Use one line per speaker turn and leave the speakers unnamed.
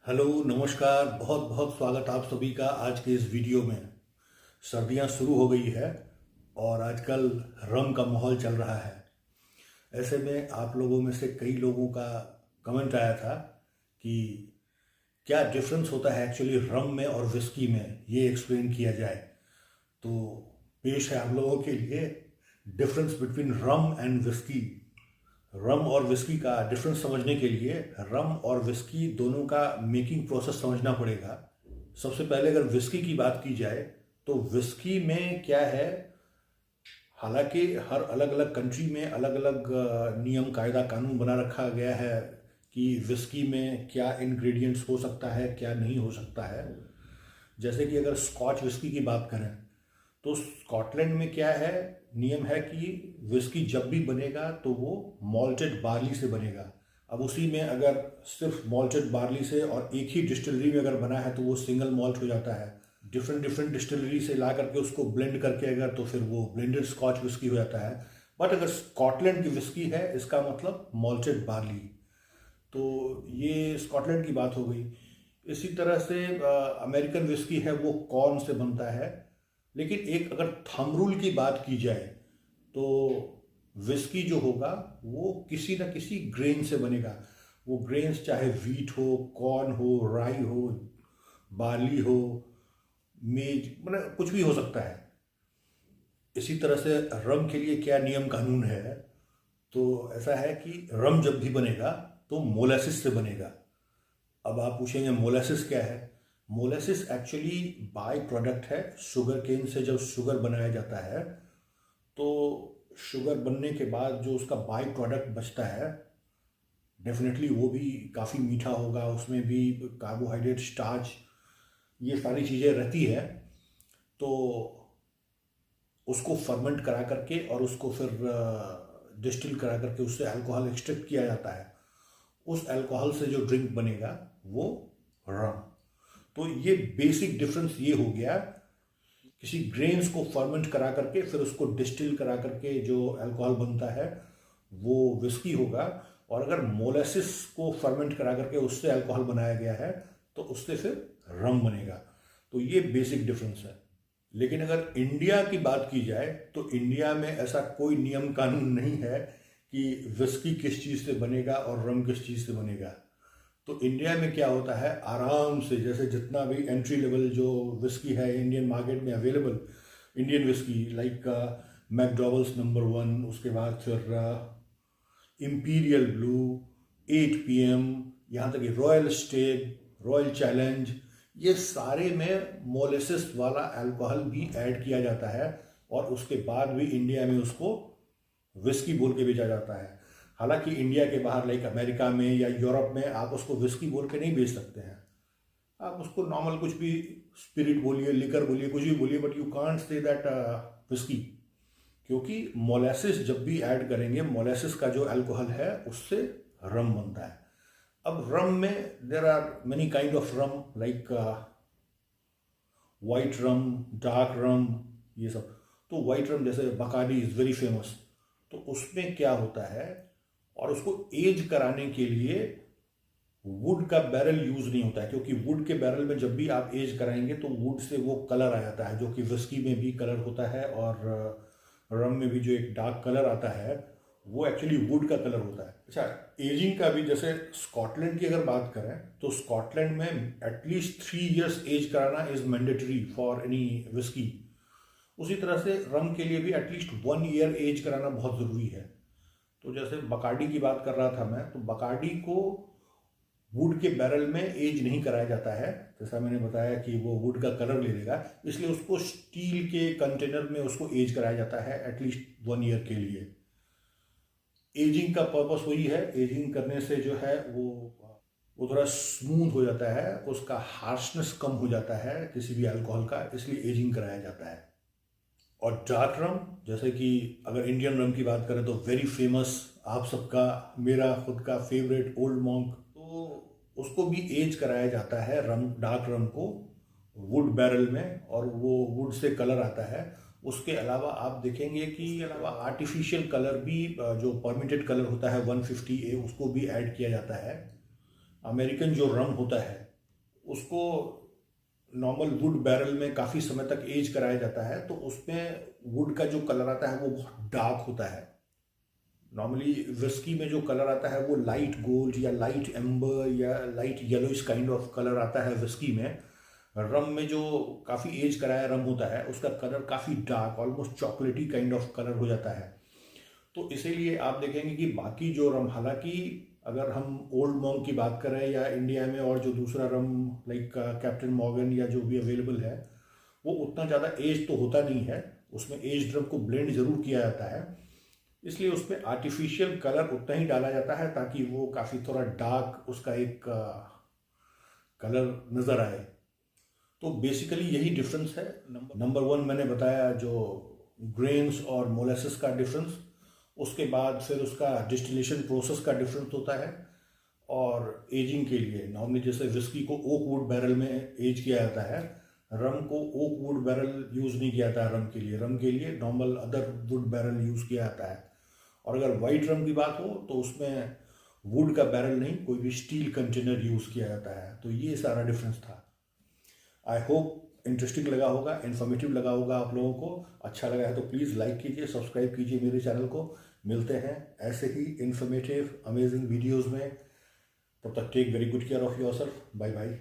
Hello नमस्कार, बहुत बहुत स्वागत आप सभी का आज के इस वीडियो में। सर्दियां शुरू हो गई है और आजकल रम का माहौल चल रहा है। ऐसे में आप लोगों में से कई लोगों का कमेंट आया था कि क्या डिफरेंस होता है एक्चुअली रम में और विस्की में, ये एक्सप्लेन किया जाए। तो पेश है आप लोगों के लिए difference between rum and whisky. Rum और विस्की का डिफरेंस समझने के लिए रम और विस्की दोनों का मेकिंग प्रोसेस समझना पड़ेगा। सबसे पहले अगर विस्की की बात की जाए तो विस्की में क्या है, हालांकि हर अलग अलग कंट्री में अलग अलग नियम कायदा कानून बना रखा गया है कि विस्की में क्या इंग्रेडिएंट्स हो सकता है क्या नहीं हो सकता है। जैसे कि अगर स्कॉच विस्की की बात करें तो स्कॉटलैंड में क्या है, नियम है कि विस्की जब भी बनेगा तो वो मॉल्टेड बार्ली से बनेगा। अब उसी में अगर सिर्फ मॉल्टेड बार्ली से और एक ही डिस्टिलरी में अगर बना है तो वो सिंगल मॉल्ट हो जाता है। डिफरेंट डिफरेंट डिस्टिलरी से ला करके उसको ब्लेंड करके अगर तो फिर वो ब्लेंडेड स्कॉच विस्की हो जाता है। बट अगर स्कॉटलैंड की विस्की है इसका मतलब मॉल्टेड बार्ली। तो ये स्कॉटलैंड की बात हो गई। इसी तरह से अमेरिकन विस्की है वो कॉर्न से बनता है। लेकिन एक अगर थंब रूल की बात की जाए तो विस्की जो होगा वो किसी न किसी ग्रेन से बनेगा। वो ग्रेन्स चाहे वीट हो, कॉर्न हो, राई हो, बार्ली हो, मेज, मतलब कुछ भी हो सकता है। इसी तरह से रम के लिए क्या नियम कानून है, तो ऐसा है कि रम जब भी बनेगा तो मोलासिस से बनेगा। अब आप पूछेंगे मोलासिस क्या है। मोलासिस एक्चुअली बाय प्रोडक्ट है शुगर केन से। जब शुगर बनाया जाता है तो शुगर बनने के बाद जो उसका बाय प्रोडक्ट बचता है डेफिनेटली वो भी काफ़ी मीठा होगा, उसमें भी कार्बोहाइड्रेट, स्टार्च, ये सारी चीज़ें रहती है। तो उसको फर्मेंट करा करके और उसको फिर डिस्टिल करा करके उससे अल्कोहल एक्सट्रैक्ट किया जाता है। उस अल्कोहल से जो ड्रिंक बनेगा वो रम। तो ये बेसिक डिफरेंस ये हो गया, किसी ग्रेन्स को फर्मेंट करा करके फिर उसको डिस्टिल करा करके जो अल्कोहल बनता है वो विस्की होगा। और अगर मोलासिस को फर्मेंट करा करके उससे अल्कोहल बनाया गया है तो उससे फिर रम बनेगा। तो ये बेसिक डिफरेंस है। लेकिन अगर इंडिया की बात की जाए तो इंडिया में ऐसा कोई नियम कानून नहीं है कि विस्की किस चीज़ से बनेगा और रम किस चीज़ से बनेगा। तो इंडिया में क्या होता है, आराम से जैसे जितना भी एंट्री लेवल जो विस्की है इंडियन मार्केट में available, Indian whisky like McDowell's number 1, उसके बाद फिर इम्पीरियल ब्लू, 8 PM, यहाँ तक कि रॉयल स्टेग, रॉयल चैलेंज, ये सारे में मोलेसिस वाला अल्कोहल भी ऐड किया जाता है और उसके बाद भी इंडिया में उसको विस्की बोल के बेचा जाता है। हालांकि इंडिया के बाहर लाइक अमेरिका में या यूरोप में आप उसको विस्की बोल के नहीं बेच सकते हैं। आप उसको नॉर्मल कुछ भी स्पिरिट बोलिए, लिकर बोलिए, कुछ भी बोलिए, but you can't say that whisky. क्योंकि मोलासिस जब भी ऐड करेंगे, मोलासिस का जो अल्कोहल है उससे रम बनता है। अब रम में there are many kind of rum like white rum, dark rum, ये सब। तो वाइट रम जैसे बकाडी इज़ वेरी फेमस। तो उसमें क्या होता है, और उसको एज कराने के लिए वुड का बैरल यूज नहीं होता है, क्योंकि वुड के बैरल में जब भी आप एज कराएंगे तो वुड से वो कलर आ जाता है, जो कि विस्की में भी कलर होता है और रम में भी जो एक डार्क कलर आता है वो एक्चुअली वुड का कलर होता है। अच्छा, एजिंग का भी जैसे स्कॉटलैंड की अगर बात करें तो स्कॉटलैंड में एटलीस्ट 3 years एज कराना is mandatory for any whisky. उसी तरह से रम के लिए भी एटलीस्ट 1 year एज कराना बहुत ज़रूरी है। तो जैसे बकार्डी की बात कर रहा था मैं, तो बकार्डी को वुड के बैरल में एज नहीं कराया जाता है, जैसा मैंने बताया कि वो वुड का कलर ले लेगा, इसलिए उसको स्टील के कंटेनर में उसको एज कराया जाता है एटलीस्ट 1 year के लिए। एजिंग का पर्पस वही है, एजिंग करने से जो है वो थोड़ा स्मूथ हो जाता है, उसका हार्शनेस कम हो जाता है किसी भी अल्कोहल का, इसलिए एजिंग कराया जाता है। और डार्क रम, जैसे कि अगर इंडियन रम की बात करें तो वेरी फेमस, आप सबका, मेरा खुद का फेवरेट ओल्ड मॉन्क, तो उसको भी एज कराया जाता है रम, डार्क रम को वुड बैरल में, और वो वुड से कलर आता है। उसके अलावा आप देखेंगे कि अलावा आर्टिफिशियल कलर भी, जो परमिटेड कलर होता है 150A, उसको भी ऐड किया जाता है। अमेरिकन जो रम होता है उसको नॉर्मल वुड बैरल में काफ़ी समय तक एज कराया जाता है, तो उसमें वुड का जो कलर आता है वो बहुत डार्क होता है। नॉर्मली विस्की में जो कलर आता है वो लाइट गोल्ड या लाइट एम्बर या light yellowish kind of colour आता है विस्की में। रम में जो काफ़ी एज कराया रम होता है उसका कलर काफ़ी डार्क, ऑलमोस्ट चॉकलेटी काइंड ऑफ कलर हो जाता है। तो इसीलिए आप देखेंगे कि बाकी जो रम, हालांकि अगर हम ओल्ड मॉन्क की बात करें या इंडिया में और जो दूसरा रम लाइक कैप्टन मॉर्गन या जो भी अवेलेबल है, वो उतना ज़्यादा एज तो होता नहीं है, उसमें एज रम को ब्लेंड ज़रूर किया जाता है, इसलिए उसमें आर्टिफिशियल कलर उतना ही डाला जाता है ताकि वो काफ़ी थोड़ा डार्क उसका एक कलर नज़र आए। तो बेसिकली यही डिफरेंस है। नंबर वन मैंने बताया जो ग्रेन्स और मोलेसिस का डिफरेंस, उसके बाद फिर उसका डिस्टिलेशन प्रोसेस का डिफरेंस होता है। और एजिंग के लिए नॉर्मली जैसे विस्की को ओक वुड बैरल में एज किया जाता है, रम को ओक वुड बैरल यूज़ नहीं किया जाता है रम के लिए normal other would barrel use किया जाता है। और अगर वाइट रम की बात हो तो उसमें वुड का बैरल नहीं, कोई भी स्टील कंटेनर यूज़ किया जाता है। तो ये सारा डिफरेंस था। आई होप इंटरेस्टिंग लगा होगा, इन्फॉर्मेटिव लगा होगा आप लोगों को। अच्छा लगा है तो प्लीज़ लाइक कीजिए, सब्सक्राइब कीजिए मेरे चैनल को। मिलते हैं ऐसे ही इन्फॉर्मेटिव अमेजिंग वीडियोज़ में। तब तक take very good care of yourself. Bye bye.